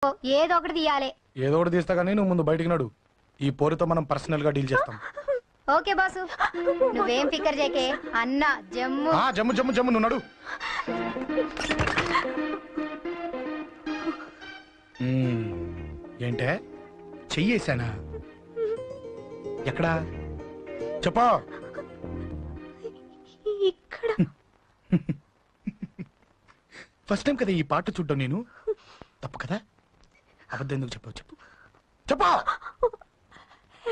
ఏదో ఒకటి తీయాలి. ఏదో ఒకటి తీస్తా కానీ నువ్వు ముందు బయటికి నడు. ఈ పోరుతో మనం పర్సనల్ గా డీల్ చేస్తాం. ఓకే బాసు, నువ్వేం ఫికర్ చేకే. అన్న జమ్ము జమ్ము జమ్ము జమ్ము నువ్వు నడు. ఏంటే చెయ్యేశానా? ఎక్కడా చెప్పా? ఇక్కడ. ఫస్ట్ టైం కదా ఈ పాట చూడ్డం నేను. తప్పు కదా? అబద్ధం ఎందుకు చెప్పావు? చెప్పు చెప్పా.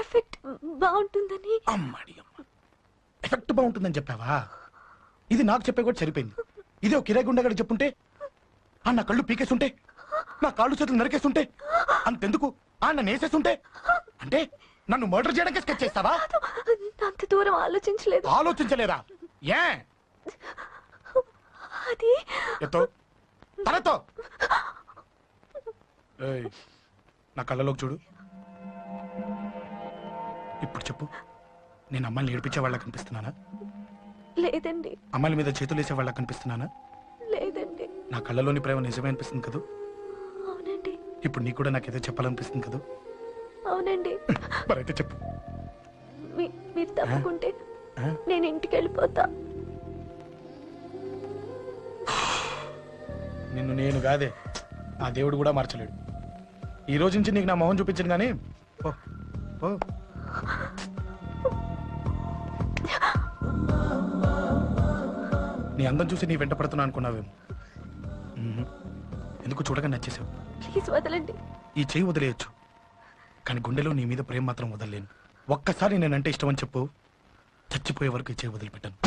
ఎఫెక్ట్ బాగుంటుందని. అమ్మాడి అమ్మ, ఎఫెక్ట్ బాగుంటుందని చెప్పావా? ఇది నాకు చెప్పే కూడా సరిపోయింది. ఇదే ఒక కిరాయి గుండెగాడికి చెప్పుంటే, నా కళ్ళు పీకేస్తుంటే, నా కాళ్ళు చేతులు నరికేస్తుంటే, అంతెందుకు నన్ను వేసేస్తుంటే, అంటే నన్ను మర్డర్ చేయడానికి స్కెచ్ చేస్తావా? అంత దూరం ఆలోచించలేదు. ఆలోచించలేరా? ఏ అది ఎత్తో తలతో నా కళ్ళలోకి చూడు. ఇప్పుడు చెప్పు, నేను అమ్మాయిని ఏడిపించే వాళ్ళ కనిపిస్తున్నానా? లేదండి. అమ్మాయిల మీద చేతులు వేసే వాళ్ళ కనిపిస్తున్నానా? లేదండి. నా కళ్ళలోని ప్రేమ నిజమే అనిపిస్తుంది కదూ? అవునండి. ఇప్పుడు నీకు కూడా నాకేదో చెప్పాలనిపిస్తుంది కదూ? అవునండి. మరైతే చెప్పు. మీరు తప్పుకుంటే నేను ఇంటికి వెళ్ళిపోతా. నిన్ను నేను కాదే, ఆ దేవుడు కూడా మార్చలేడు. ఈ రోజు నుంచి నీకు నా మొహం చూపించను కానీ పో పో. నీ అందం చూసి నీ వెంట పడుతున్నా అనుకున్నావేమో. ఎందుకు చూడగా నచ్చేసావు. ప్లీజ్ వదలండి. ఈ చెయ్యి వదిలేయచ్చు, కానీ గుండెలో నీ మీద ప్రేమ మాత్రం వదలలేను. ఒక్కసారి నేనంటే ఇష్టం అని చెప్పు, చచ్చిపోయే వరకు ఈ చెయ్యి వదిలిపెట్టాను.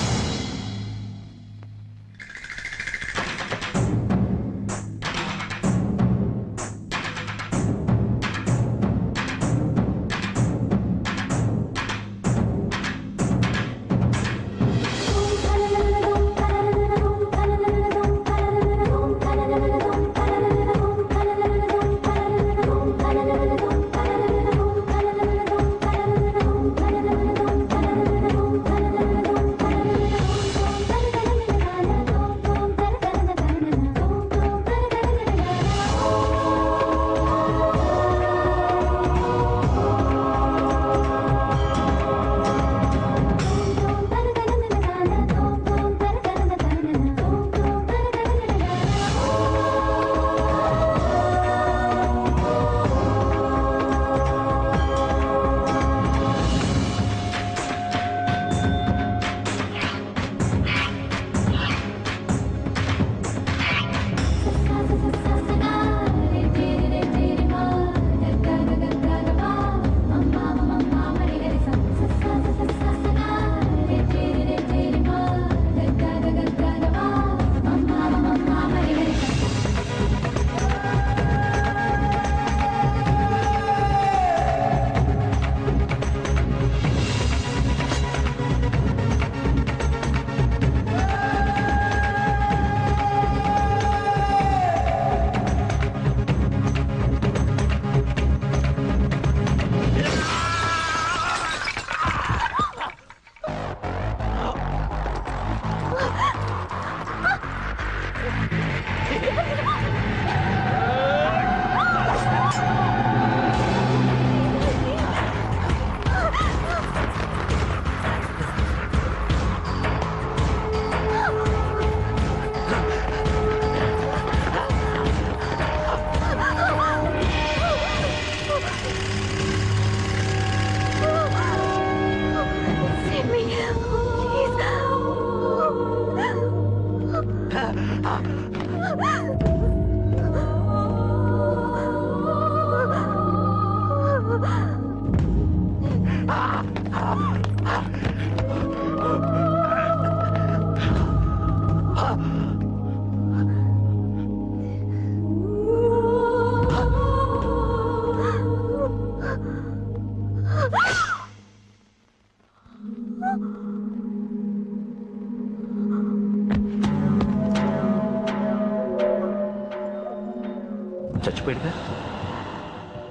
చచ్చిపోయాడుగా,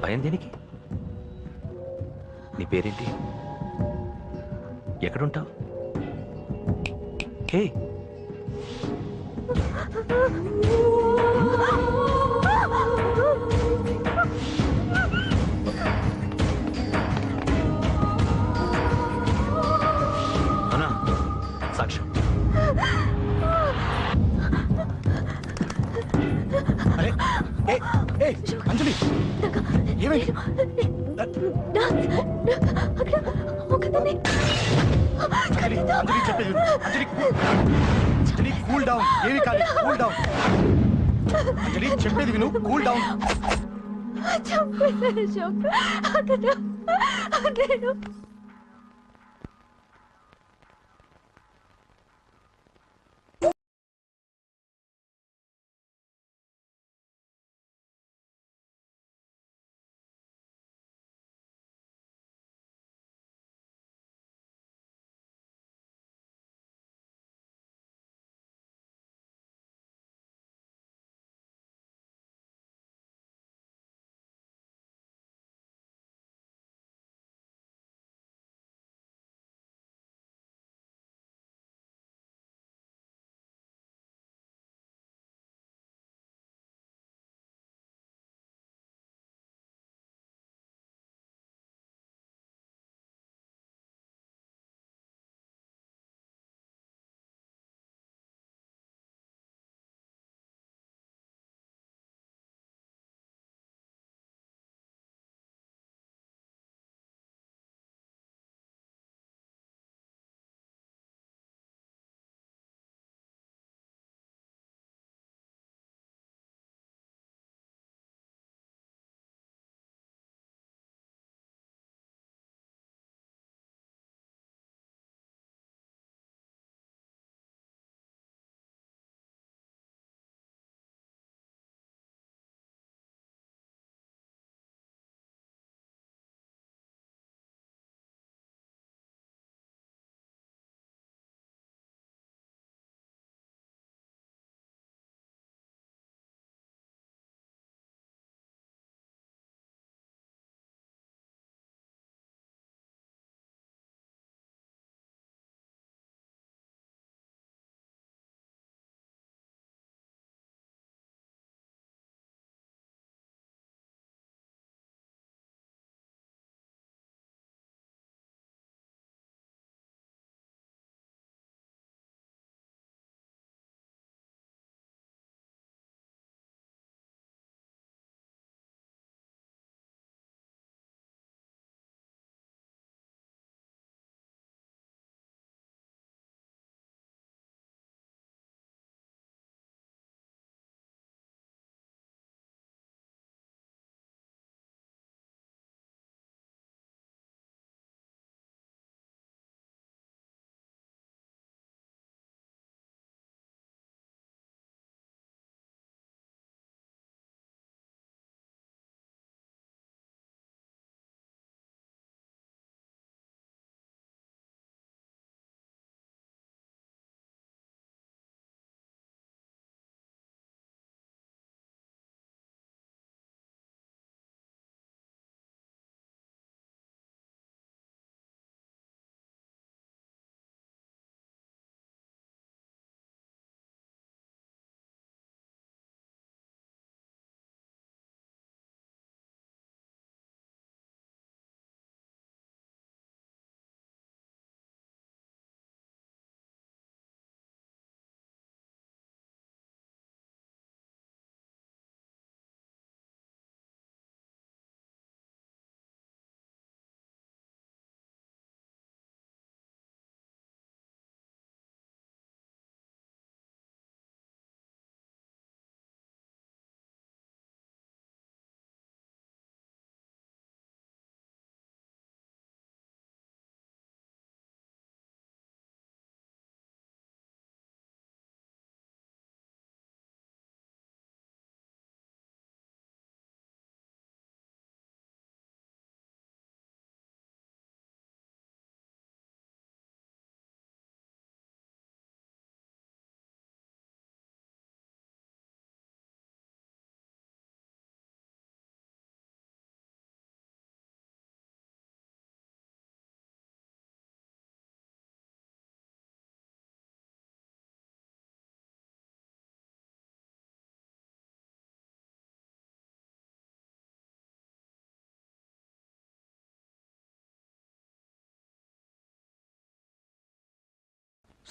భయం దేనికి? నీ పేరేంటి? ఎక్కడుంటావు? హే, ఏ అంజలి ఏమైంది? అంజలి అంజలి చెప్పేది విను. అంజలి అంజలి కూల్ డౌన్. ఏమి కాదు, కూల్ డౌన్. అంజలి చెప్పేది విను, కూల్ డౌన్.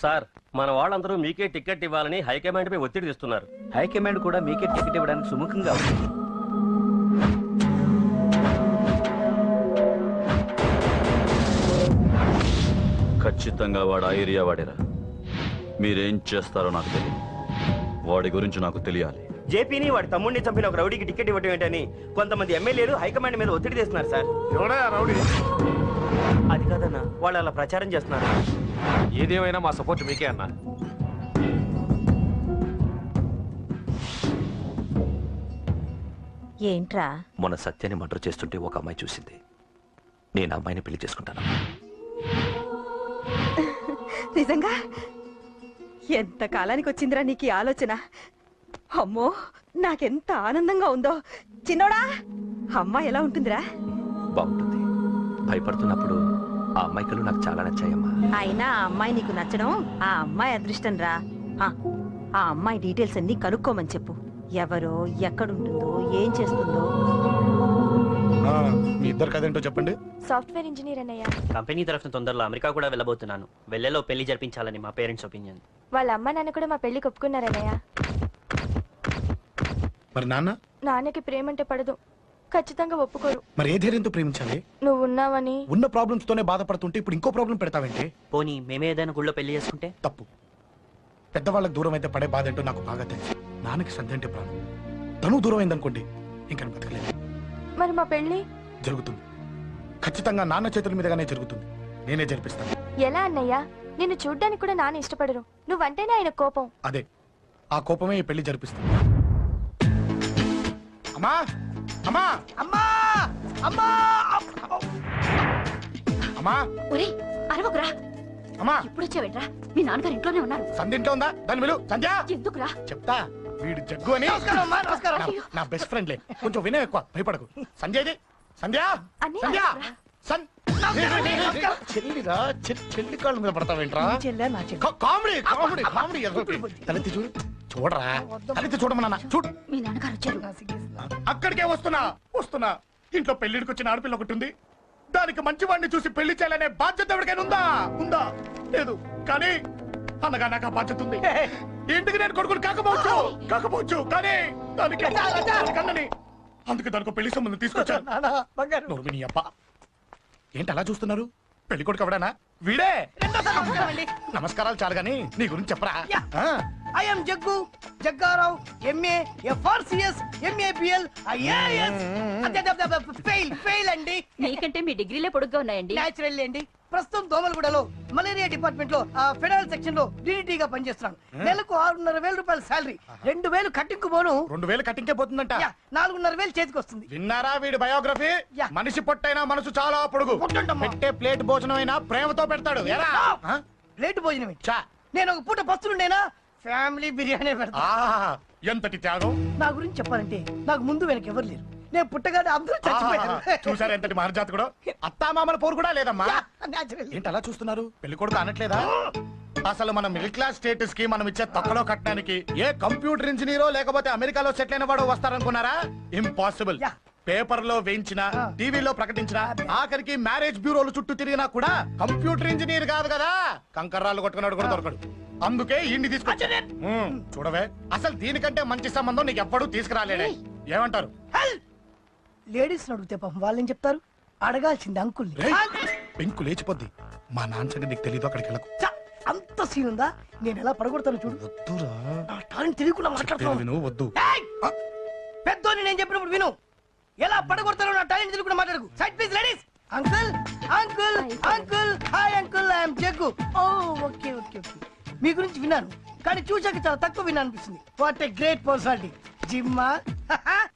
సార్, మన వాళ్ళందరూ మీకే టికెట్ ఇవ్వాలని హైకమాండ్ పై ఒత్తిడి తెస్తున్నారు. హైకమాండ్ కూడా మీకే టికెట్ ఇవ్వడానికి సుముఖంగా ఉంది. ఖచ్చితంగా వాడు ఆ ఏరియా వాడేరా. మీరేం చేస్తారో నాకు తెలియదు. వాడి గురించి నాకు తెలియాలి. జేపీని వాడి తమ్ముడిని చంపిన ఒక రౌడీకి టికెట్ ఇవ్వటం ఏంటని కొంతమంది ఎమ్మెల్యేలు హైకమాండ్ మీద ఒత్తిడి చేస్తున్నారు సార్. ఎవడా రౌడీ? అది కాదన్నా, వాళ్ళు అలా ప్రచారం చేస్తున్నారు. ఏదేమైనా మా సపోర్ట్ మీకే అన్నా. ఏంట్రా? మొన్న సత్యాన్ని మర్డర్ చేస్తుంటే ఒక అమ్మాయి చూసింది. నేను ఆ అమ్మాయిని పెళ్లి చేసుకుంటాను. నిజంగా ఎంత కాలానికి వచ్చిందిరా నీకు ఈ ఆలోచన? అమ్మో నాకెంత ఆనందంగా ఉందో. చిన్నోడా, అమ్మాయి ఎలా ఉంటుందిరా? బాగుంటుంది. భయపడుతున్నప్పుడు ఆ అమ్మాయి కళ్ళు నాకు చాలా నచ్చాయమ్మా. అయినా ఆ అమ్మాయి నీకు నచ్చడం ఆ అమ్మాయి అదృష్టం రా. ఆ అమ్మాయి డీటెయిల్స్ అన్ని కనుక్కోమని చెప్పు. ఎవరో, ఎక్కడుంటుందో, ఏం చేస్తుందో. మీ ఇద్దరు కదేంటో చెప్పండి. సాఫ్ట్వేర్ ఇంజనీర్ అన్నయ్య. కంపెనీ తరఫున తొందరలో అమెరికా కూడా వెళ్ళబోతున్నాను. వెళ్ళేలో పెళ్లి జరిపించాలని మా పేరెంట్స్ ఒపీనియన్. వాళ్ళ అమ్మ నాన్న కూడా మా పెళ్లికి ఒప్పుకున్నారన్నయ్య. మరి నాన్న? నాన్నకి ప్రేమ అంటే పడదు, ఖచ్చితంగా ఒప్పుకోరు. మరి ఏ ధైర్యంతో ప్రేమించాలి? నువ్వు ఉన్నావని. ఉన్న ప్రాబ్లమ్స్ తోనే బాధపడుతుంటే ఇప్పుడు ఇంకో ప్రాబ్లం పెడతావేంటి? పోనీ మేమే ఏదైనా గుళ్ళో పెళ్లి చేసుకుంటే? తప్పు. పెద్దవాళ్ళకి దూరం అయితే పడే బాధ ఏంటో నాకు బాగా తెలుసు. నాన్నకి సంధ్య అంటే ప్రాణం. తను దూరం అయిందనుకోండి ఇంకా బతకలేదు. మరి మా పెళ్లి జరుగుతుంది. ఖచ్చితంగా నాన్న చేతుల మీదగానే జరుగుతుంది. నేనే జరిపిస్తాను. ఎలా అన్నయ్య? నిన్ను చూడ్డానికి కూడా నాన్న ఇష్టపడరు. నువ్వంటేనే ఆయన కోపం. అదే ఆ కోపమే ఈ పెళ్లి జరిపిస్తుంది. అమ్మా అమ్మా అమ్మా అమ్మా అమ్మా ఒరేయ్ అరవకురా. అమ్మా ఇప్పుడు వచ్చావేంట్రా? మీ నాన్నగారు ఇంట్లోనే ఉన్నారు. సంధ్య ఇంట్లో ఉందా? దాని విలు. సంధ్య ఎందుకురా? చెప్తా. వీడు జగ్గు అని నా బెస్ట్ ఫ్రెండ్లే. కొంచెం వినయం ఎక్కువ, భయపడకు. సంధ్యది. సంధ్య అన్నయ్య, సంధ్య రా. చెల్లిరా చెల్లి కాళ్ళ మీద పడతావేంట్రా? Comedy comedy comedy. తలెత్తి చూడు. చూడరా, తలెత్తి చూడమన్నా. చూడు. మీ నాన్నగారు వచ్చారు. అక్కడికే వస్తున్నా వస్తున్నా. ఇంట్లో పెళ్లిడికి వచ్చిన ఆడపిల్ల ఒకటి ఉంది. దానికి మంచి వాడిని చూసి పెళ్లి చేయాలనే బాధ్యత ఎవరికైనా ఉందా? ఉందా? లేదు. కానీ అనగా నాకు ఆ బాధ్యత ఉంది. ఇంటికి నేను కొడుకుని కాకపోవచ్చు కానీ దానికి కన్నని. అందుకే దానికి పెళ్లి సంబంధం తీసుకొచ్చాను. నోరు విని అప్ప. ఏంటి అలా చూస్తున్నారు? పెళ్లి కొడుకు ఎవడనా? వీడే. నమస్కారాలు చాలు గాని నీ గురించి చెప్పరా. I'm Jaggu Jaggarao, MA, FRCS, MABL, IAS. Fail అండి. మీకంటే మీ డిగ్రీలే పొడుగ్గా ఉన్నాయండి. న్యాచురల్ అండి. ప్రస్తుతం దోమలగూడలో మలేరియా డిపార్ట్మెంట్ లో ఫెడరల్ సెక్షన్ లో DDT గా పనిచేస్తున్నాను. నెలకు 6,500 రూపాయల శాలరీ, 2,000 కట్టింకు పోను. 2,000 కట్టింకే పోతుందంట. 4,500 చేతికి వస్తుంది. విన్నారా వీడి బయోగ్రఫీ? మనిషి పొట్టైనా మనసు చాలా పొడుగు. పెట్టే ప్లేట్ భోజనం అయినా ప్రేమతో పెడతాడు. ప్లేట్ భోజనం నేను ఒక పూట పస్తులుండేనా ఫ్యామిలీ బిర్యానీ పెడతా. ఎంతటి త్యాగం! నా గురించి చెప్పాలంటే నాకు ముందు వెనక ఎవరు లేరు. నేను పుట్టగానే అందరూ చచ్చిపోయారు. చూసారు ఎంతటి మహర్జాత్ కూడా. అత్తామామల పోరు కూడా లేదమ్మా. ఏంటి అలా చూస్తున్నారు? పెళ్లి కొడుకు అనట్లేదా? అసలు మన మిడిల్ క్లాస్ స్టేటస్ కి మనం ఇచ్చే తక్కువలో కట్టడానికి ఏ కంప్యూటర్ ఇంజనీరో లేకపోతే అమెరికాలో సెటిల్ అయిన వాడు వస్తారనుకున్నారా? ఇంపాసిబుల్. పేపర్ లో వేయించిన, టీవీలో ప్రకటించిన, ఆఖరికి మ్యారేజ్ బ్యూరోలు చుట్టూ తిరిగినా కూడా కంప్యూటర్ ఇంజనీర్ కాదు కదా. కంకర్రాలు కొట్టుకున్నాడు కూడా దొరకడు. అందుకే ఇండి తీసుకొచ్చా. చూడవే, అసలు దీనికంటే మంచి సంబంధం నీకు ఎప్పుడూ తీసుకురాలేడే. ఏమంటారు? లేడీస్ అడిగితే పాపం వాళ్ళేం చెప్తారు? అడగాల్సింది అంకుల్. పెంకు లేచిపోద్ది. మా నాన్న సంగతి నీకు తెలీదు. అక్కడికి వెళ్ళకు. అంత సీన్ ఉందా? నేను ఎలా పడగొడతాను చూడు. వద్దురా. టాలెంట్ తెలియకుండా మాట్లాడుతున్నాను. వద్దు. పెద్దోని నేను చెప్పినప్పుడు విను. ఎలా పడగొడతారో నా టాలెంట్ తెలియకుండా మాట్లాడకు. Side please ladies. Uncle uncle uncle. Hi uncle, I'm Jaggu. Oh okay okay okay. మీ గురించి విన్నాను కానీ చూశాక చాలా తక్కువ విన్నా అనిపిస్తుంది. What a great personality. జిమ్మా,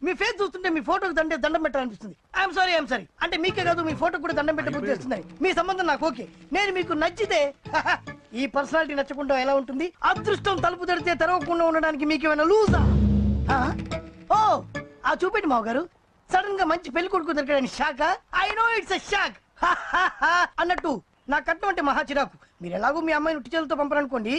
మీ ఫేస్ చూస్తుంటే మీ ఫోటోకి దండం పెట్టాలనిపిస్తుంది. ఐఎమ్ సారీ అంటే మీకే కాదు మీ ఫోటో కూడా దండం పెట్టే బుద్ధి వస్తుంది. మీ సంబంధం నాకు ఓకే. నేను మీకు నచ్చితే ఈ పర్సనాలిటీ నచ్చకుండా ఎలా ఉంటుంది? అదృష్టం తలుపు తెరితే తెరవకుండా ఉండడానికి మీకేమైనా లూజా? ఓ ఆ చూపెట్టి మావ గారు. సడన్ గా మంచి పెళ్లి కొడుకు దొరకడానికి shock. I know it's a shock అన్నట్టు నా కట్నం అంటే మహా చిరాకు. మీరు ఎలాగో మీ అమ్మాయిని ఉట్టి చేతులతో పంపరనుకోండి,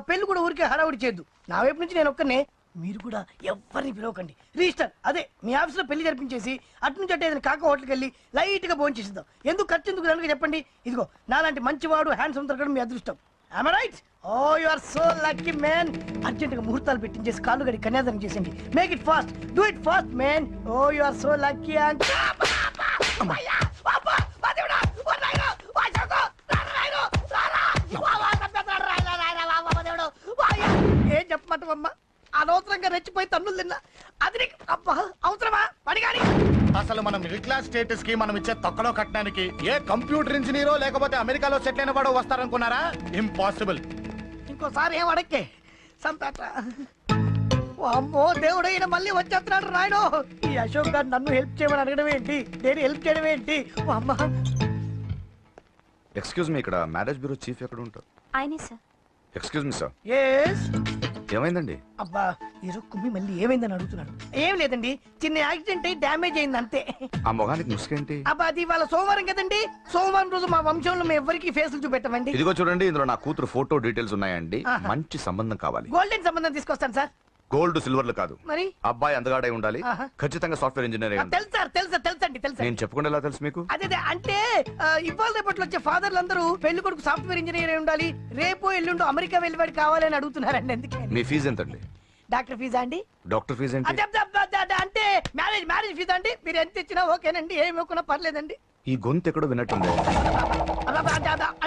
పెళ్లి కూడా ఊరికే హడావుడి చేయొద్దు. నా వైపు నుంచి నేను ఒక్కనే, మీరు కూడా ఎవరిని పిలవకండి. రిజిస్టర్ అదే మీ ఆఫీస్ లో పెళ్లి జరిపించేసి అటు నుంచి అంటే ఏదైనా కాక హోటల్కి వెళ్ళి లైట్ గా భోజనం చేసిద్దాం. ఎందుకు ఖర్చు ఎందుకు దానికి చెప్పండి. ఇదిగో నాలాంటి మంచివాడు హ్యాండ్సమ్ దొరకడం మీ అదృష్టం. Am I right? Oh, you are so lucky, man. Urgent గా ముహూర్తాలు పెట్టించేసి కాళ్ళు గడి కన్యాదానం చేసేయండి. Make it fast. Do it fast, man. Oh, you are so lucky. చెప్పమంటావమ్మా? అనవసరంగా రెచ్చిపోయి తన్నులు తిన్నా. అది నీకు అబ్బా అవసరమా? పడిగాని అసలు మనం మిడిల్ క్లాస్ స్టేటస్ కి మనం ఇచ్చే తొక్కలో కట్టడానికి ఏ కంప్యూటర్ ఇంజనీరో లేకపోతే అమెరికాలో సెటిల్ అయిన వాడు వస్తారనుకున్నారా? ఇంపాసిబుల్. ఇంకోసారి ఏం అడక్కే సంపేట. అమ్మో దేవుడు, ఈయన మళ్ళీ వచ్చేస్తున్నాడు రాయడు. ఈ అశోక్ గారు నన్ను హెల్ప్ చేయమని అడగడం ఏంటి, నేను హెల్ప్ చేయడం ఏంటి? అమ్మ ఎక్స్క్యూజ్ మీ, ఇక్కడ మ్యారేజ్ బ్యూరో చీఫ్ ఎక్కడ ఉంటారు? ఆయనే sir. Excuse me sir, yes. ఏమైందండి? అబ్బా ఈరోజు కుమ్మి మళ్ళీ ఏమైందని అడుగుతున్నాడు. ఏం లేదండి, చిన్న యాక్సిడెంట్ అయి డ్యామేజ్ అయింది అంతే. ఆ మొగానికి ముసుకేంటి? అబ్బా అది ఇవాళ సోమవారం కదండి. సోమవారం రోజు మా వంశంలో మేము ఎవరికి ఫేసులు చూపెట్టమండి. ఇదిగో చూడండి, ఇందులో నా కూతురు ఫోటో డీటెయిల్స్ ఉన్నాయండి. మంచి సంబంధం కావాలి. గోల్డెన్ సంబంధం తీసుకొస్తాను సార్. గోల్డ్ సిల్వర్లు కాదు, మరి అబ్బాయి అందగాడై ఉండాలి. ఆహా. ఖచ్చితంగా సాఫ్ట్వేర్ ఇంజనీర్ అయి ఉండాలి. తెలుసు సార్, తెలుసండి తెలుసండి. నేను చెప్పకుండా ఎలా తెలుసు మీకు? అదే అంటే ఇవాళ రేపట్లో వచ్చే ఫాదర్లు అందరూ పెళ్లి కొడుకు సాఫ్ట్వేర్ ఇంజనీర్ అయి ఉండాలి, రేపు ఎల్లుండు అమెరికా వెళ్ళివాడు కావాలని అడుగుతున్నారండి. అందుకే మీ ఫీజు ఎంతండి? డాక్టర్ ఫీజా అండి? డాక్టర్ ఫీజు ఏంటి? అంటే మ్యారేజ్ ఫీజా అండి? మీరు ఎంత ఇచ్చినా ఓకేనండి, ఏమి ఇవ్వకున్నా పర్లేదండి. ఈ గొంతు ఎక్కడో విన్నట్టుంది.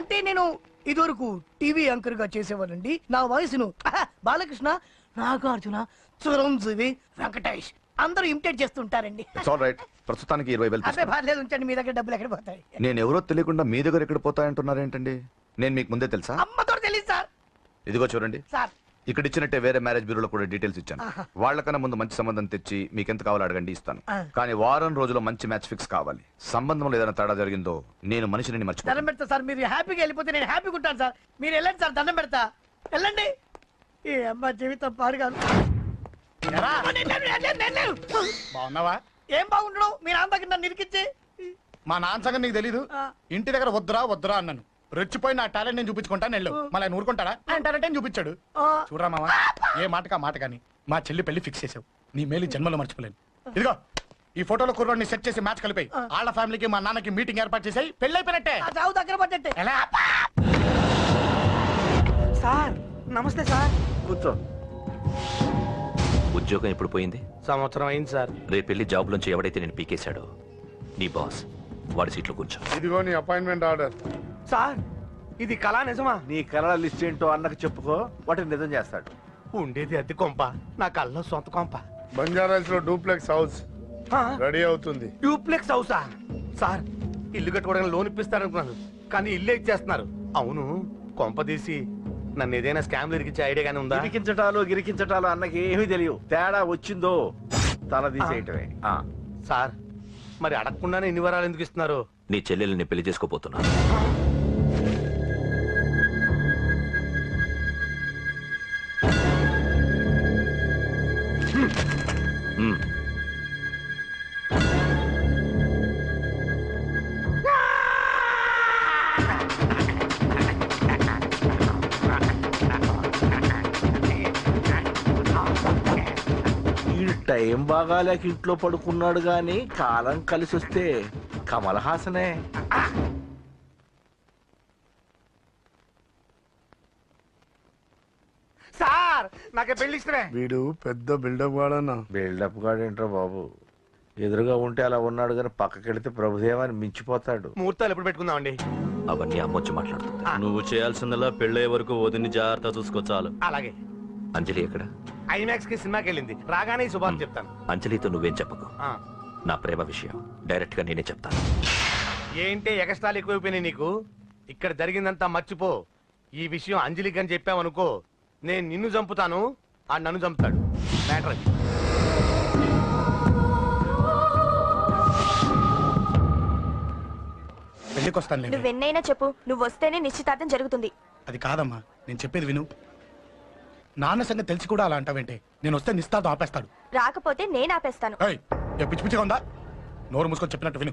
అంటే నేను ఇదివరకు టీవీ యాంకర్ గా చేసేవాడండి. నా వయసును బాలకృష్ణ, నాగార్జున, చిరంజీవి, వెంకటేష్ అందరూ ఇమిటేట్ చేస్తుంటారండి. It's all right. ప్రస్తుతానికి 20,000 అదే పర్లేదు, ఉంచండి. మీ దగ్గర డబ్బులు ఎక్కడ పోతాయి? నేను ఎవరో తెలియకుండా మీ దగ్గర ఎక్కడ పోతాయంటున్నారు ఏంటండి? నేను మీకు ముందే తెలుసా? అమ్మతో తెలియదు సార్. ఇదిగో చూడండి, సార్ ఇక్కడ ఇచ్చినట్టే వేరే మ్యారేజ్ బ్యూరోలో కూడా డీటెయిల్స్ ఇచ్చాను. వాళ్ళకన్నా ముందు మంచి సంబంధం తెచ్చి మీకు ఎంత కావాలో అడగండి, ఇస్తాను. కానీ వారం రోజుల్లో మంచి మ్యాచ్ ఫిక్స్ కావాలి. సంబంధంలో ఏదైనా తేడా జరిగిందో నేను మనిషిని మర్చిపోతాను. దండం పెడతా సార్. మీరు హ్యాపీగా వెళ్ళిపోతే నేను హ్యాపీగా ఉంటాను సార్. మీరు వెళ్ళండి సార్, దండం పెడతా. వెళ్ళండి. ఏ అమ్మ జీవితం పాడుగాను. ఎరా, బాగున్నావా? ఏం బాగుండడం, మీ నాన్న దగ్గర నన్ను ఇరికిచ్చి. మా నాన్న సంగతి నీకు తెలీదు. ఇంటి దగ్గర వద్దురా అన్నాను. రెచ్చిపోయి నా టాలెంట్ నేను చూపించుకుంటాను వెళ్ళు. మళ్ళీ ఆయన ఊరుకుంటాడా? ఆయన టాలెంట్ అని చూపించాడు. చూడరా మావా, ఏ మాటకా మాట కానీ మా చెల్లి పెళ్లి ఫిక్స్ చేసావు. నీ మేలు జన్మలో మర్చిపోలేను. ఇదిగో ఈ ఫోటోలో కుర్రాడిని సెట్ చేసి మ్యాచ్ కలిపాయి. వాళ్ళ ఫ్యామిలీకి మా నాన్నకి మీటింగ్ ఏర్పాటు చేసాయి. పెళ్లి అయిపోయినట్టే. చావు దగ్గర పడ్డట్టే. ఎలా? సార్ నమస్తే సార్. కూర్చో. ఉద్యోగం ఎప్పుడు పోయింది? సంవత్సరం అయింది సార్. రేపెళ్ళి జాబ్ నుంచి ఎవడైతే నేను పీకేశాడో నీ బాస్ వాడి సీట్లో కూర్చో. ఇదిగో నీ అపాయింట్మెంట్ ఆర్డర్. సార్ ఇది కళా నిజమా? నీ కళల లిస్ట్ ఏంటో అన్నకు చెప్పుకో, వాటిని నిజం చేస్తాడు. ఉండేది అద్దె కొంప, నా కళ్ళలో సొంత కొంప. బంజారాస్ లో డూప్లెక్స్ హౌస్ రెడీ అవుతుంది. డూప్లెక్స్ హౌసా? సార్ ఇల్లు కట్టుకోవడానికి లోన్ ఇప్పిస్తారనుకున్నాను, కానీ ఇల్లే ఇచ్చేస్తున్నారు. అవును, కొంప తీసి నన్ను ఏదైనా స్కామ్లు ఇరికించే ఐడియా గానీ ఉందా? గిరికించటాలు గిరికించటాలు అన్నకి ఏమీ తెలియవు. తేడా వచ్చిందో తల తీసేయటమే. సార్ మరి అడగకుండానే ఇన్ని వరాలు ఎందుకు ఇస్తున్నారు? నీ చెల్లెల్ని పెళ్లి చేసుకోబోతున్నా. టైం బాగాలేక ఇంట్లో పడుకున్నాడు గాని కాలం కలిసి వస్తే కమల్ హాసనే. సార్ నాకే పెళ్లి ఇష్టమే. వీడు పెద్ద బిల్డప్ వాడన్నా. బిల్డప్ గాడేంట్రా బాబు, ఎదురుగా ఉంటే అలా ఉన్నాడు కానీ పక్కకెడితే ప్రభుదేవాన్ని మించిపోతాడు. ముహూర్తాలు ఎప్పుడు పెట్టుకుందామండి? అవన్నీ అమ్మొచ్చి మాట్లాడుతుంది. నువ్వు చేయాల్సిందల్లా పెళ్ళే వరకు వదిని జాగ్రత్త చూసుకో చాలు. అలాగే. అంజలి ఎక్కడ? ఐమాక్స్ కి సినిమాకి వెళ్ళింది, రాగానే ఈ శుభాన్ని చెప్తాను. అంజలితో నువ్వేం చెప్పకు. ఆ. నా ప్రేమ విషయం డైరెక్ట్ గా నేనే చెప్తాను. ఏంటి ఎగస్ట్రాలు ఎక్కువైపోయినాయి నీకు? ఇక్కడ జరిగిందంతా మర్చిపో. ఈ విషయం అంజలికి అని చెప్పావనుకో, నేను నిన్ను చంపుతాను, ఆ నన్ను చంపుతాడు. మ్యాటర్ అది. పెళ్లికి వస్తాను. నువ్వెన్నైనా చెప్పు, నువ్వు వస్తేనే నిశ్చితార్థం జరుగుతుంది. అది కాదమ్మా, నేను చెప్పేది విను. నాన్న సంగతి తెలిసి కూడా అలా అంటావేంటే? నేను వస్తే నిస్తార్థం ఆపేస్తాడు. రాకపోతే నేను ఆపేస్తాను. ఏయ్, ఏ పిచ్చి పిచ్చిగా ఉందా? నోరు మూసుకొని చెప్పినట్టు విను.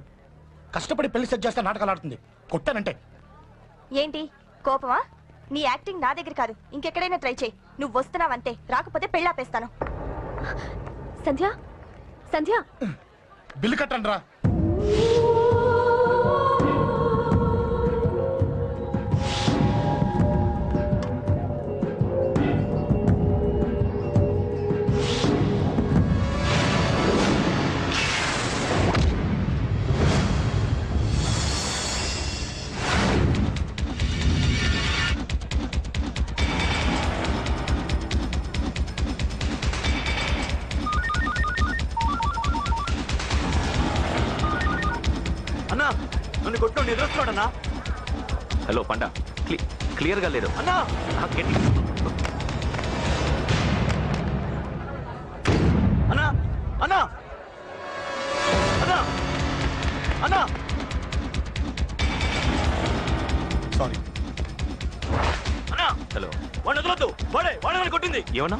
కష్టపడి పెళ్లి సెట్ చేస్తే నాటకాలు ఆడుతుంది. కొట్టానంటే ఏంటి కోపమా? నీ యాక్టింగ్ నా దగ్గర కాదు, ఇంకెక్కడైనా ట్రై చేయి. నువ్వు వస్తున్నావంతే, రాకపోతే పెళ్ళి ఆపేస్తాను. సంధ్య, సంధ్య, బిల్లు కట్టండి రా. అన్నా నన్ను కొట్టుకోండి ఎదురొస్తున్నాడన్నా. హలో పండ, క్లియర్ గా లేదు అన్నా. అన్నా అన్నా అన్నా అన్నా. సారీ. అన్నా హలో, వాడిని వదలొద్దు. వాడే కొట్టింది. ఏమన్నా?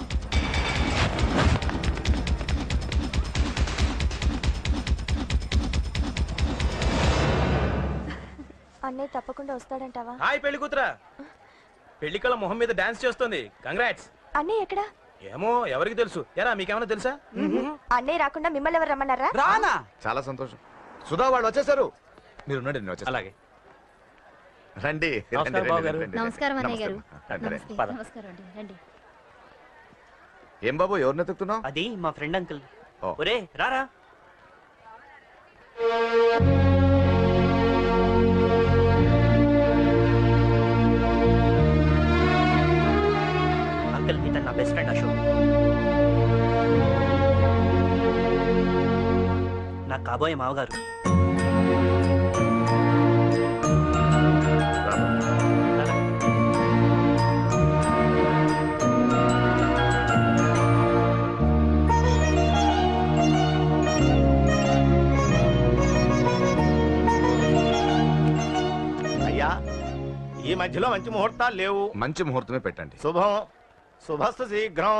అన్నయ్య తప్పకుండా వస్తాడంటావా? హాయ్ పెళ్లి కూతురా. పెళ్లి కళ మొహం మీద డాన్స్ చేస్తుంది. కంగ్రాట్స్. అన్నయ్య ఎక్కడా? ఏమో ఎవరికి తెలుసు. ఎరా మీకేమైనా తెలుసా? అన్నయ్య రాకుండా మిమ్మల్ని ఎవరు రమ్మన్నారా? రానా? చాలా సంతోషం. సుధా వాళ్ళు వచ్చేసారు. మీరు ఉండండి, నేను వచ్చేస్తా. అలాగే. రండి. నమస్కారం బాబు గారు. నమస్కారం అన్నయ్య గారు. రండి. నమస్కారం అండి, రండి. ఏం బాబు, ఎవరిని ఎత్తుకుతున్నావు? అది మా ఫ్రెండ్ అంకుల్. ఓ. ఒరే రారా. అంకుల్ ఇతను నా బెస్ట్ ఫ్రెండ్ అశోక్. నా కాబోయే మావగారు. అయ్యా, ఈ మధ్యలో మంచి ముహూర్తాలు లేవు. మంచి ముహూర్తమే పెట్టండి. శుభం శుభస్తు శీఘ్రం.